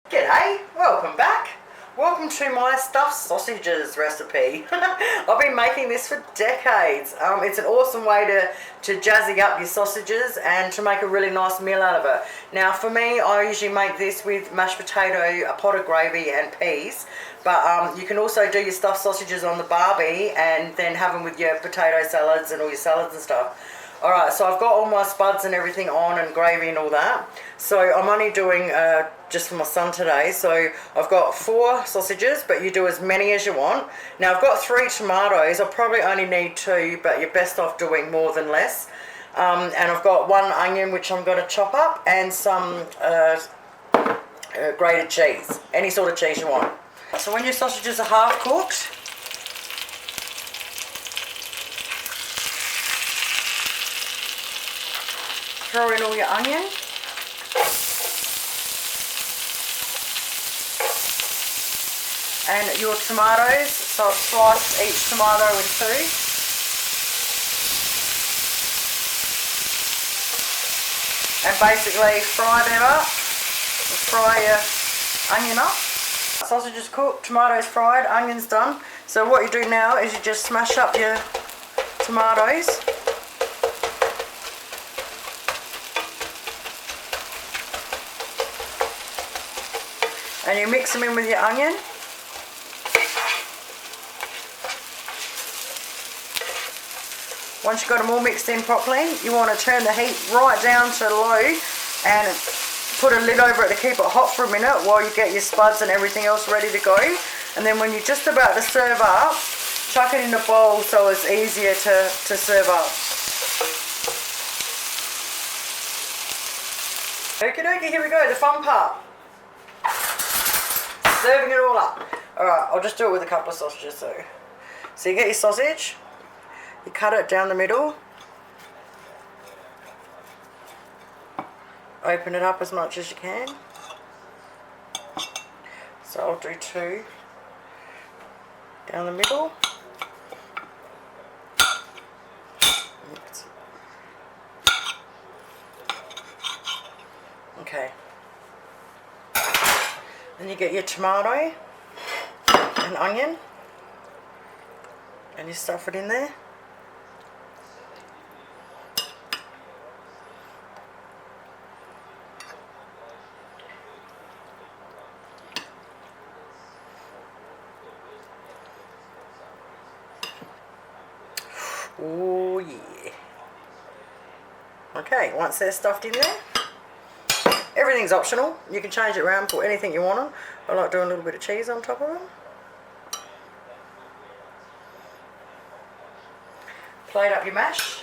G'day, welcome back. Welcome to my stuffed sausages recipe. I've been making this for decades. It's an awesome way to jazzy up your sausages and to make a really nice meal out of it. Now for me, I usually make this with mashed potato, a pot of gravy and peas. But you can also do your stuffed sausages on the barbie and then have them with your potato salads and all your salads and stuff. Alright, so I've got all my spuds and everything on and gravy and all that. So I'm only doing just for my son today. So I've got 4 sausages, but you do as many as you want. Now I've got 3 tomatoes. I probably only need 2, but you're best off doing more than less. And I've got 1 onion which I'm going to chop up and some grated cheese. Any sort of cheese you want. So when your sausages are half cooked, throw in all your onion. And your tomatoes, so I've sliced each tomato in 2. And basically fry them up, fry your onion up. Sausage is cooked, tomatoes fried, onions done. So what you do now is you just smash up your tomatoes. And you mix them in with your onion. Once you've got them all mixed in properly, you want to turn the heat right down to low and put a lid over it to keep it hot for a minute while you get your spuds and everything else ready to go. And then when you're just about to serve up, chuck it in a bowl so it's easier to serve up. Okie dokie, here we go, the fun part. Serving it all up. Alright, I'll just do it with a couple of sausages though. So you get your sausage, you cut it down the middle, open it up as much as you can. So I'll do 2 down the middle. Okay. Then you get your tomato and onion and you stuff it in there. Oh yeah. Okay, once they're stuffed in there, everything's optional. You can change it around, put anything you want on. I like doing a little bit of cheese on top of them. Plate up your mash.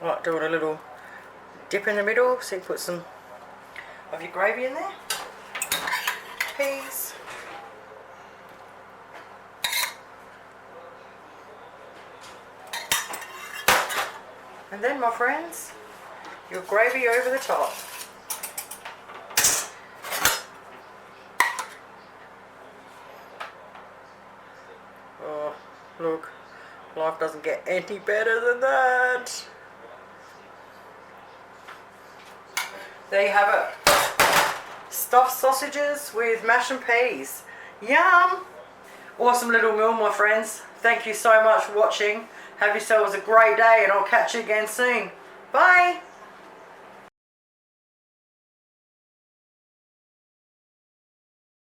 I like doing a little dip in the middle, so you put some of your gravy in there. Peas. And then, my friends, your gravy over the top. Oh, look, life doesn't get any better than that. There you have it. Stuffed sausages with mash and peas. Yum! Awesome little meal, my friends. Thank you so much for watching. Have yourselves a great day and I'll catch you again soon. Bye!